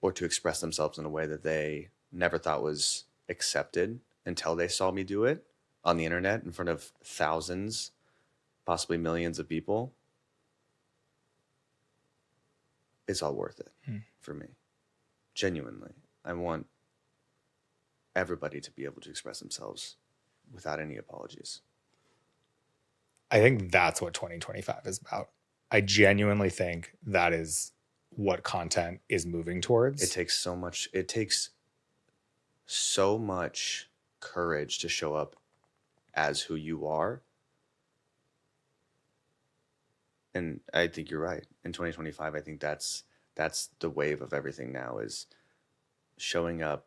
Speaker 3: or to express themselves in a way that they never thought was accepted until they saw me do it on the internet in front of thousands, possibly millions of people, it's all worth it for me. Genuinely. I want everybody to be able to express themselves without any apologies.
Speaker 2: I think that's what 2025 is about. I genuinely think that is what content is moving towards.
Speaker 3: It takes so much courage to show up as who you are. And I think you're right. In 2025, I think that's the wave of everything now, is showing up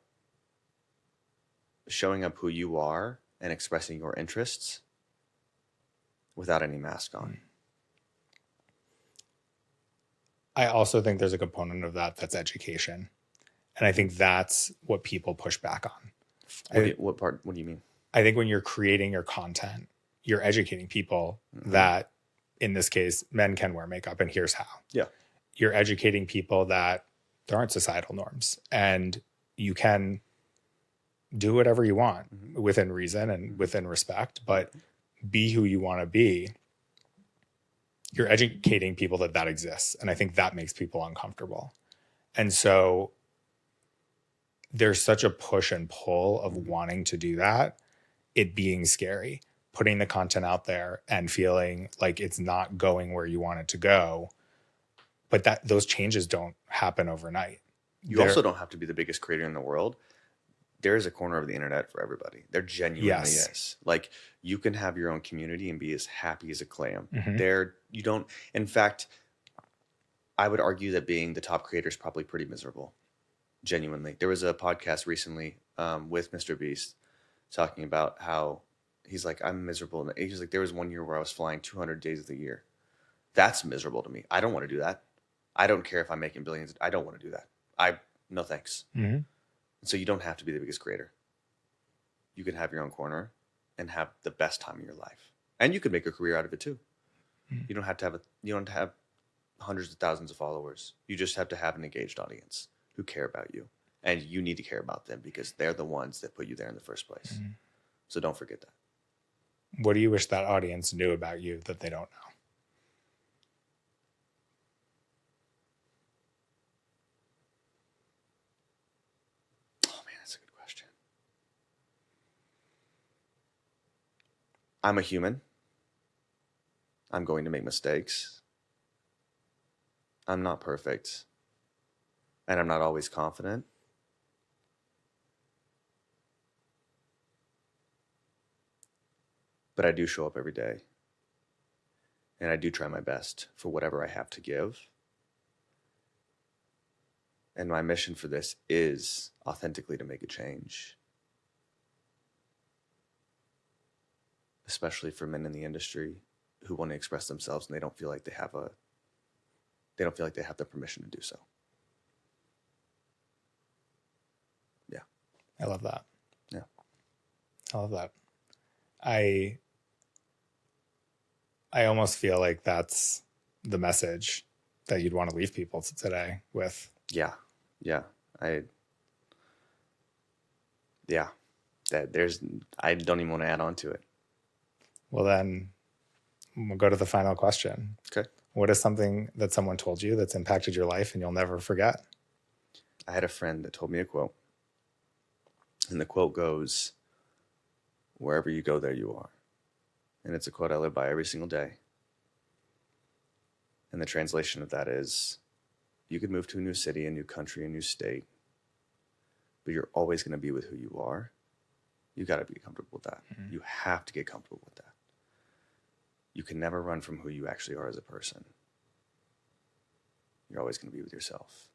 Speaker 3: who you are and expressing your interests without any mask on.
Speaker 2: I also think there's a component of that that's education. And I think that's what people push back on.
Speaker 3: What do you mean?
Speaker 2: I think when you're creating your content, you're educating people that, in this case, men can wear makeup, and here's how.
Speaker 3: Yeah.
Speaker 2: You're educating people that there aren't societal norms, and you can do whatever you want within reason and within respect, but be who you want to be. You're educating people that exists. And I think that makes people uncomfortable. And so there's such a push and pull of wanting to do that, it being scary, putting the content out there and feeling like it's not going where you want it to go. But those changes don't happen overnight.
Speaker 3: You also don't have to be the biggest creator in the world. There is a corner of the internet for everybody. There genuinely is. Like, you can have your own community and be as happy as a clam. You don't. In fact, I would argue that being the top creator is probably pretty miserable. Genuinely, there was a podcast recently with Mr. Beast talking about how he's like, I'm miserable. And he's like, there was one year where I was flying 200 days of the year. That's miserable to me. I don't want to do that. I don't care if I'm making billions. I don't want to do that. No thanks. So you don't have to be the biggest creator. You can have your own corner and have the best time of your life, and you could make a career out of it too. You don't have to have hundreds of thousands of followers. You just have to have an engaged audience who care about you, and you need to care about them because they're the ones that put you there in the first place. So don't forget that.
Speaker 2: What do you wish that audience knew about you that they don't know?
Speaker 3: I'm a human. I'm going to make mistakes. I'm not perfect. And I'm not always confident. But I do show up every day. And I do try my best for whatever I have to give. And my mission for this is authentically to make a change. Especially for men in the industry who want to express themselves and they don't feel like they have the permission to do so. Yeah.
Speaker 2: I love that.
Speaker 3: Yeah.
Speaker 2: I love that. I almost feel like that's the message that you'd want to leave people today with.
Speaker 3: Yeah. Yeah. I don't even want to add on to it.
Speaker 2: Well, then we'll go to the final question.
Speaker 3: Okay.
Speaker 2: What is something that someone told you that's impacted your life and you'll never forget?
Speaker 3: I had a friend that told me a quote. And the quote goes, "Wherever you go, there you are." And it's a quote I live by every single day. And the translation of that is, you could move to a new city, a new country, a new state, but you're always going to be with who you are. You got to be comfortable with that. You have to get comfortable with that. You can never run from who you actually are as a person. You're always going to be with yourself.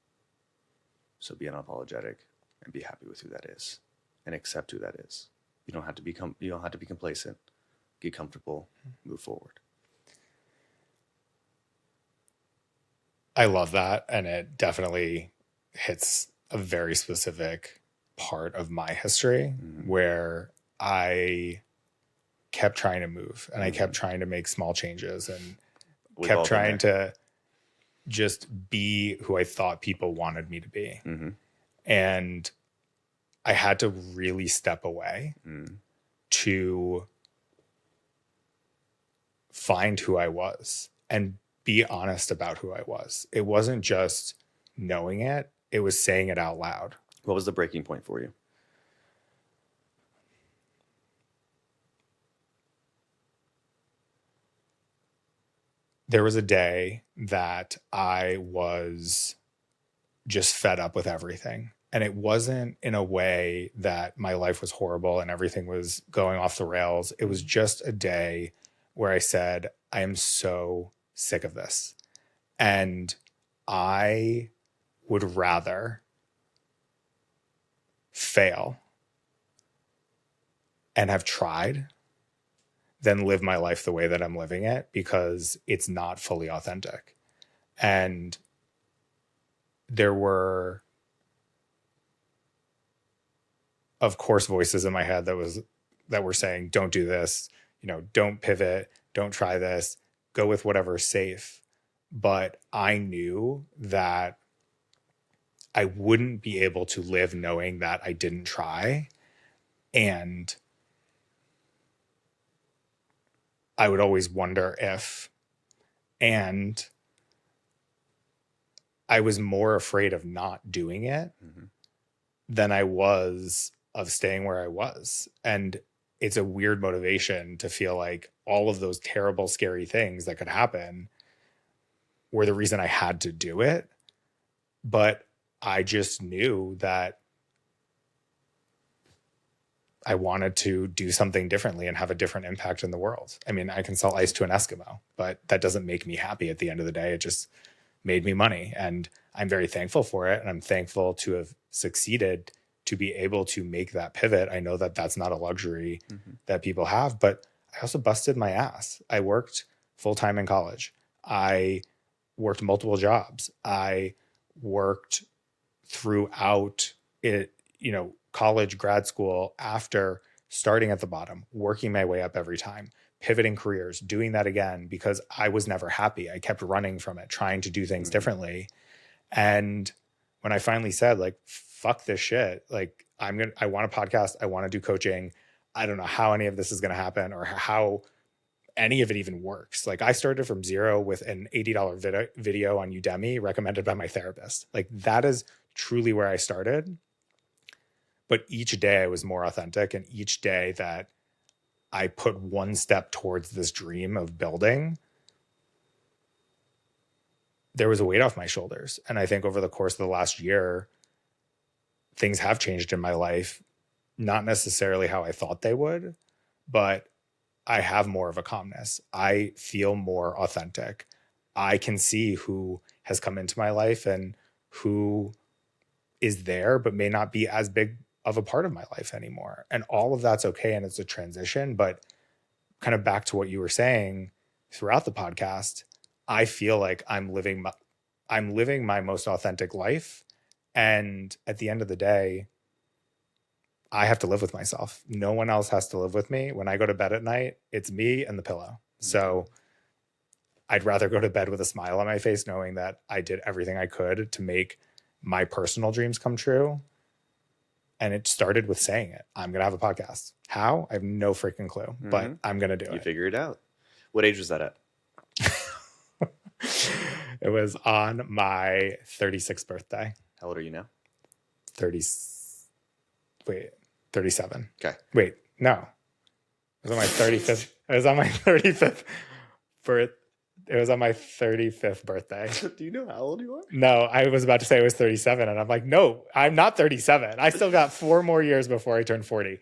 Speaker 3: So be unapologetic and be happy with who that is, and accept who that is. You don't have to be complacent. Get comfortable. Move forward.
Speaker 2: I love that, and it definitely hits a very specific part of my history where I kept trying to move and I kept trying to make small changes and kept trying to just be who I thought people wanted me to be. And I had to really step away to find who I was and be honest about who I was. It wasn't just knowing it, it was saying it out loud.
Speaker 3: What was the breaking point for you?
Speaker 2: There was a day that I was just fed up with everything. And it wasn't in a way that my life was horrible and everything was going off the rails. It was just a day where I said, I am so sick of this. And I would rather fail and have tried than live my life the way that I'm living it, because it's not fully authentic. And there were of course, voices in my head that were saying, don't do this, don't pivot, don't try this, go with whatever's safe. But I knew that I wouldn't be able to live knowing that I didn't try. And I would always wonder if, and I was more afraid of not doing it than I was of staying where I was. And it's a weird motivation to feel like all of those terrible, scary things that could happen were the reason I had to do it. But I just knew that I wanted to do something differently and have a different impact in the world. I mean, I can sell ice to an Eskimo, but that doesn't make me happy at the end of the day. It just made me money. And I'm very thankful for it. And I'm thankful to have succeeded to be able to make that pivot. I know that that's not a luxury that people have, but I also busted my ass. I worked full-time in college. I worked multiple jobs. I worked throughout it, college, grad school, after starting at the bottom, working my way up every time, pivoting careers, doing that again, because I was never happy. I kept running from it, trying to do things differently. And when I finally said, like, fuck this shit, like, I want a podcast, I want to do coaching, I don't know how any of this is going to happen or how any of it even works. Like, I started from zero with an $80 video on Udemy recommended by my therapist. Like, that is truly where I started. But each day I was more authentic, and each day that I put one step towards this dream of building, there was a weight off my shoulders. And I think over the course of the last year, things have changed in my life, not necessarily how I thought they would, but I have more of a calmness. I feel more authentic. I can see who has come into my life and who is there, but may not be as big of a part of my life anymore. And all of that's okay. And it's a transition, but kind of back to what you were saying throughout the podcast, I feel like I'm living my most authentic life. And at the end of the day, I have to live with myself. No one else has to live with me. When I go to bed at night, it's me and the pillow. So I'd rather go to bed with a smile on my face, knowing that I did everything I could to make my personal dreams come true. And it started with saying it. I'm going to have a podcast. How? I have no freaking clue, but I'm going to do it.
Speaker 3: You figure it out. What age was that at?
Speaker 2: It was on my 36th birthday.
Speaker 3: How old are you now?
Speaker 2: 37.
Speaker 3: Okay.
Speaker 2: Wait, no. It was on my 35th. It was on my 35th It was on my 35th birthday.
Speaker 3: Do you know how old you are?
Speaker 2: No, I was about to say I was 37, and I'm like, no, I'm not 37. I still got 4 more years before I turned 40.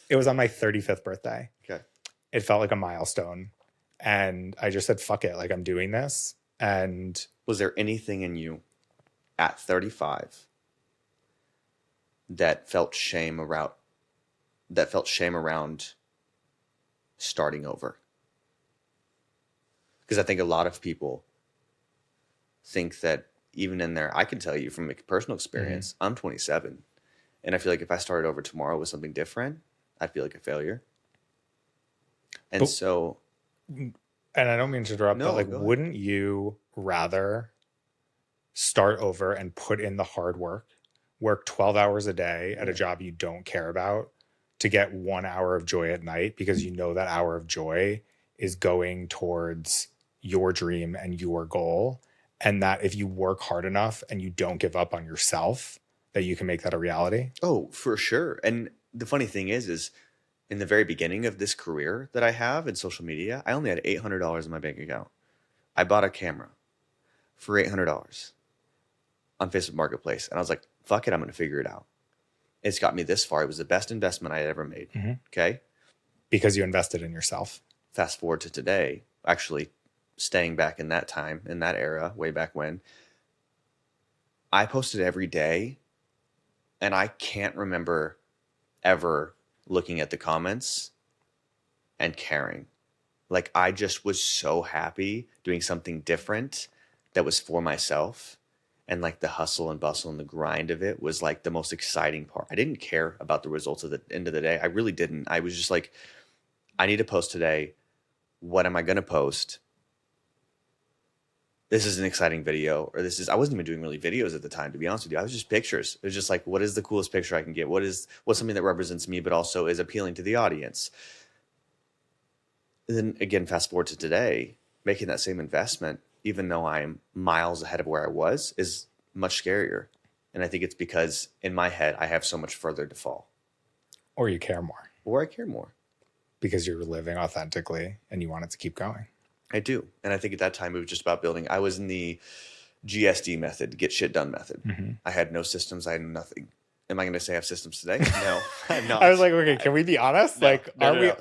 Speaker 2: It was on my 35th birthday.
Speaker 3: Okay.
Speaker 2: It felt like a milestone. And I just said, fuck it. Like, I'm doing this. And
Speaker 3: was there anything in you at 35 that felt shame around starting over? Because I think a lot of people think that even in their, I can tell you from a personal experience, I'm 27. And I feel like if I started over tomorrow with something different, I'd feel like a failure. And
Speaker 2: and I don't mean to interrupt, but like, wouldn't you rather start over and put in the hard work 12 hours a day at a job you don't care about to get 1 hour of joy at night, because you know that hour of joy is going towards your dream and your goal, and that if you work hard enough and you don't give up on yourself, that you can make that a reality?
Speaker 3: Oh, for sure. And the funny thing is in the very beginning of this career that I have in social media, I only had $800 in my bank account. I bought a camera for $800 on Facebook Marketplace. And I was like, fuck it, I'm going to figure it out. It's got me this far. It was the best investment I had ever made. Okay.
Speaker 2: Because you invested in yourself.
Speaker 3: Fast forward to today, actually staying back in that time, in that era, way back when, I posted every day, and I can't remember ever looking at the comments and caring. Like, I just was so happy doing something different that was for myself. and like the hustle and bustle and the grind of it was like the most exciting part. I didn't care about the results at the end of the day. I really didn't. I was just like, I need to post today. What am I going to post? This is an exciting video, or I wasn't even doing really videos at the time, to be honest with you. I was just pictures. It was just like, what is the coolest picture I can get? What's something that represents me, but also is appealing to the audience? And then again, fast forward to today, making that same investment, even though I'm miles ahead of where I was, is much scarier. And I think it's because in my head, I have so much further to fall.
Speaker 2: Or you care more.
Speaker 3: Or I care more.
Speaker 2: Because you're living authentically and you want it to keep going.
Speaker 3: I do. And I think at that time, it was just about building. I was in the GSD method, get shit done method.
Speaker 2: Mm-hmm.
Speaker 3: I had no systems. I had nothing. Am I going to say I have systems today? No, I'm not.
Speaker 2: I was like, okay, can we be honest?
Speaker 3: No,
Speaker 2: like,
Speaker 3: no,
Speaker 2: are
Speaker 3: no,
Speaker 2: we,
Speaker 3: no.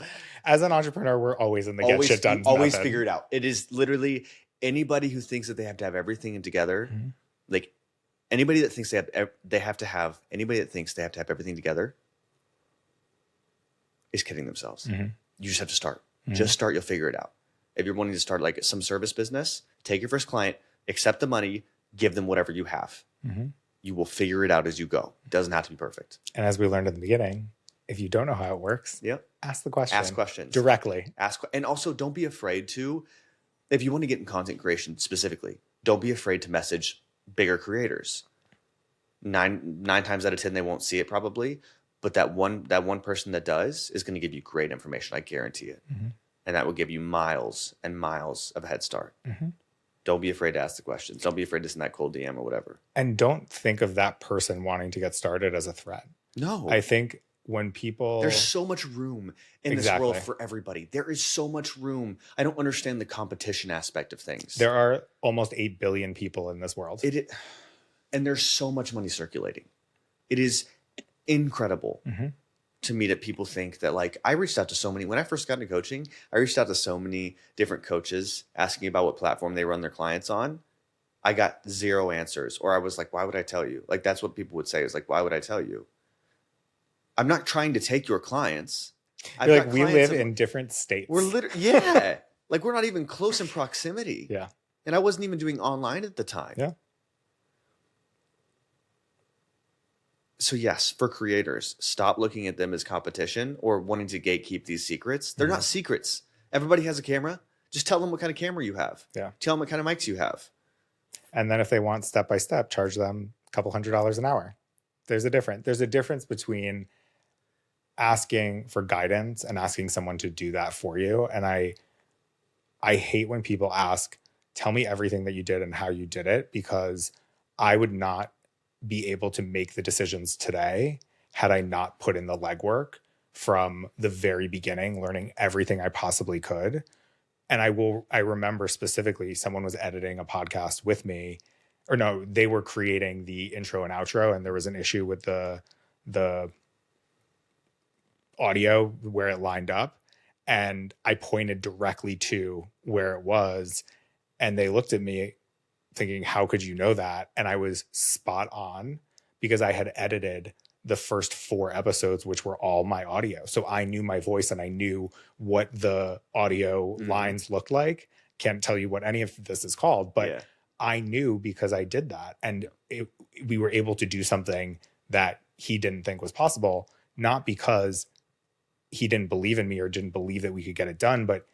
Speaker 2: As an entrepreneur, we're always in the get shit done
Speaker 3: Always
Speaker 2: method.
Speaker 3: figure it out. It is literally anybody who thinks that they have to have everything together,
Speaker 2: Mm-hmm.
Speaker 3: like anybody that thinks they have to have everything together is kidding themselves.
Speaker 2: Mm-hmm.
Speaker 3: You just have to start.
Speaker 2: Mm-hmm.
Speaker 3: Just start. You'll figure it out. If you're wanting to start like some service business, take your first client, accept the money, give them whatever you have.
Speaker 2: Mm-hmm.
Speaker 3: You will figure it out as you go. It doesn't have to be perfect.
Speaker 2: And as we learned in the beginning, if you don't know how it works,
Speaker 3: Yep.
Speaker 2: ask the question.
Speaker 3: Ask questions.
Speaker 2: Directly.
Speaker 3: And also don't be afraid to, if you want to get in content creation specifically, don't be afraid to message bigger creators. Nine times out of 10, they won't see it probably, but that one person that does is going to give you great information. I guarantee it.
Speaker 2: Mm-hmm.
Speaker 3: And that will give you miles and miles of a head start.
Speaker 2: Mm-hmm.
Speaker 3: Don't be afraid to ask the questions. Don't be afraid to send that cold DM or whatever.
Speaker 2: And don't think of that person wanting to get started as a threat.
Speaker 3: No.
Speaker 2: I think when people...
Speaker 3: There's so much room in this world for everybody. There is so much room. I don't understand the competition aspect of things.
Speaker 2: There are almost 8 billion people in this world.
Speaker 3: And there's so much money circulating. It is incredible to me that people think that, like, I reached out to so many, when I first got into coaching, I reached out to so many different coaches asking about what platform they run their clients on. I got 0 answers. Or I was like, why would I tell you? Like, that's what people would say is like, why would I tell you? I'm not trying to take your clients.
Speaker 2: You're like, we live in different states.
Speaker 3: We're literally, yeah. Like, we're not even close in proximity.
Speaker 2: Yeah.
Speaker 3: And I wasn't even doing online at the time.
Speaker 2: Yeah.
Speaker 3: So yes, for creators, stop looking at them as competition or wanting to gatekeep these secrets. They're not secrets. Everybody has a camera. Just tell them what kind of camera you have.
Speaker 2: Yeah.
Speaker 3: Tell them what kind of mics you have.
Speaker 2: And then if they want step-by-step, charge them a couple $100s an hour. There's a difference between asking for guidance and asking someone to do that for you. And I hate when people ask, tell me everything that you did and how you did it, because I would not be able to make the decisions today had I not put in the legwork from the very beginning, learning everything I possibly could. And I remember specifically someone was editing a podcast with me, or no, they were creating the intro and outro, and there was an issue with the audio where it lined up. And I pointed directly to where it was, and they looked at me thinking, how could you know that? And I was spot on because I had edited the first 4 episodes, which were all my audio. So I knew my voice and I knew what the audio lines looked like. Can't tell you what any of this is called, but I knew because I did that. And we were able to do something that he didn't think was possible, not because he didn't believe in me or didn't believe that we could get it done, but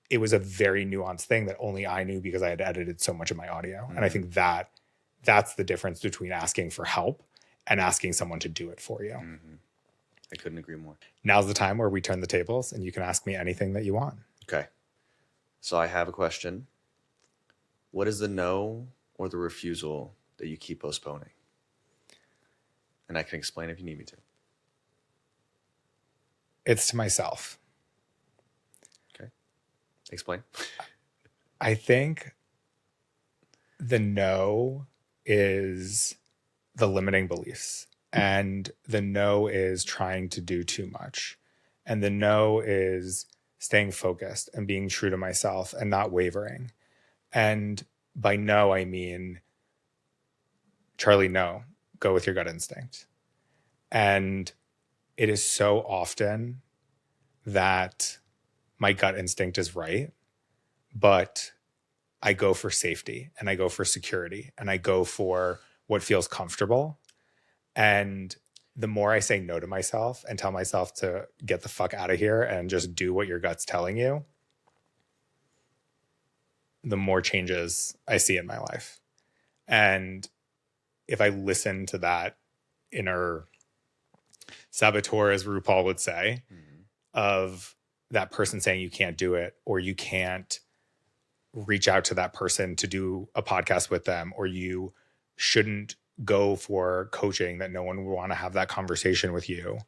Speaker 2: it was a very nuanced thing that only I knew because I had edited so much of my audio. And I think that's the difference between asking for help and asking someone to do it for you.
Speaker 3: I couldn't agree more.
Speaker 2: Now's the time where we turn the tables and you can ask me anything that you want.
Speaker 3: Okay. So I have a question. What is the no or the refusal that you keep postponing? And I can explain if you need me to.
Speaker 2: It's to myself.
Speaker 3: Explain.
Speaker 2: I think the no is the limiting beliefs, and the no is trying to do too much, and the no is staying focused and being true to myself and not wavering. And by no, I mean, Charlie, no, go with your gut instinct. And it is so often that my gut instinct is right, but I go for safety and I go for security and I go for what feels comfortable. And the more I say no to myself and tell myself to get the fuck out of here and just do what your gut's telling you, the more changes I see in my life. And if I listen to that inner saboteur, as RuPaul would say, of that person saying you can't do it, or you can't reach out to that person to do a podcast with them, or you shouldn't go for coaching, that no one would want to have that conversation with you,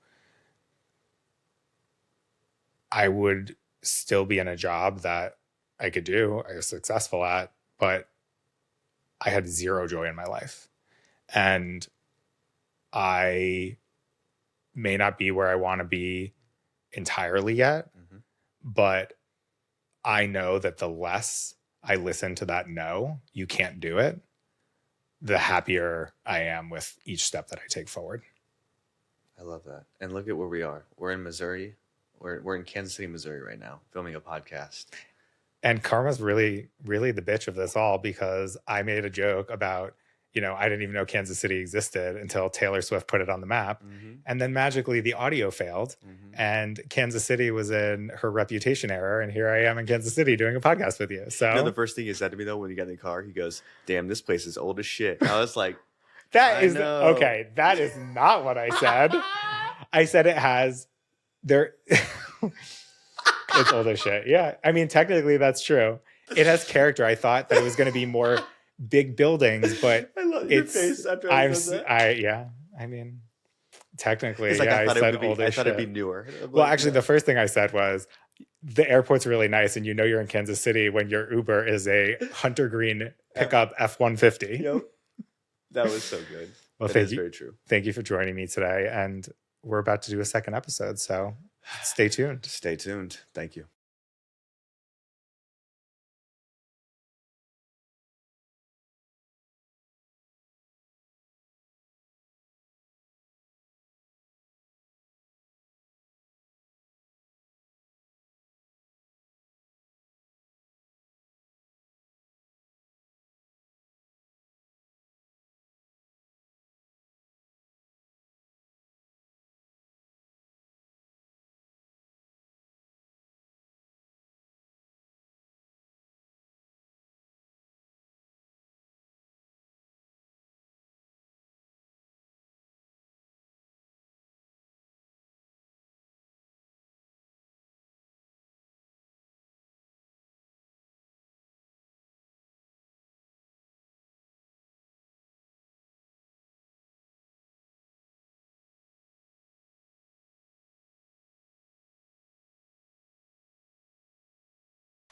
Speaker 2: I would still be in a job that I could do, I was successful at, but I had zero joy in my life. And I may not be where I want to be entirely yet, but I know that the less I listen to that no, you can't do it, the happier I am with each step that I take forward.
Speaker 3: I love that. And look at where we are. We're in Missouri. We're in Kansas City, Missouri right now, filming a podcast.
Speaker 2: And karma's really, really the bitch of this all, because I made a joke about, I didn't even know Kansas City existed until Taylor Swift put it on the map. And then magically the audio failed and Kansas City was in her reputation era. And here I am in Kansas City doing a podcast with you. So
Speaker 3: the first thing he said to me though, when he got in the car, he goes, "Damn, this place is old as shit." I was like,
Speaker 2: that is okay. That is not what I said. I said it has it's old as shit. Yeah. I mean, technically that's true. It has character. I thought that it was going to be more big buildings, but
Speaker 3: I love your face after I said that.
Speaker 2: I mean, technically,
Speaker 3: it's like,
Speaker 2: I said
Speaker 3: I thought
Speaker 2: shit.
Speaker 3: it'd be newer.
Speaker 2: Well, actually, the first thing I said was, the airport's really nice, and you're in Kansas City when your Uber is a Hunter Green pickup F-150.
Speaker 3: Yep. That was so good.
Speaker 2: Well,
Speaker 3: that is very true.
Speaker 2: Thank you for joining me today, and we're about to do a second episode, so stay tuned.
Speaker 3: Stay tuned. Thank you.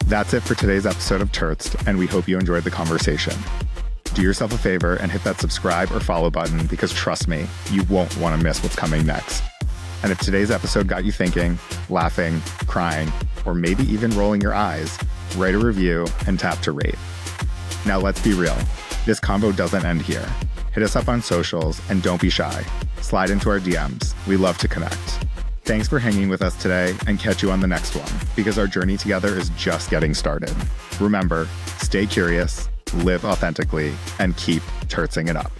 Speaker 1: That's it for today's episode of Turtz, and we hope you enjoyed the conversation. Do yourself a favor and hit that subscribe or follow button, because trust me, you won't want to miss what's coming next. And if today's episode got you thinking, laughing, crying, or maybe even rolling your eyes, write a review and tap to rate. Now let's be real, this convo doesn't end here. Hit us up on socials and don't be shy. Slide into our DMs. We love to connect. Thanks for hanging with us today, and catch you on the next one, because our journey together is just getting started. Remember, stay curious, live authentically, and keep turtzing it up.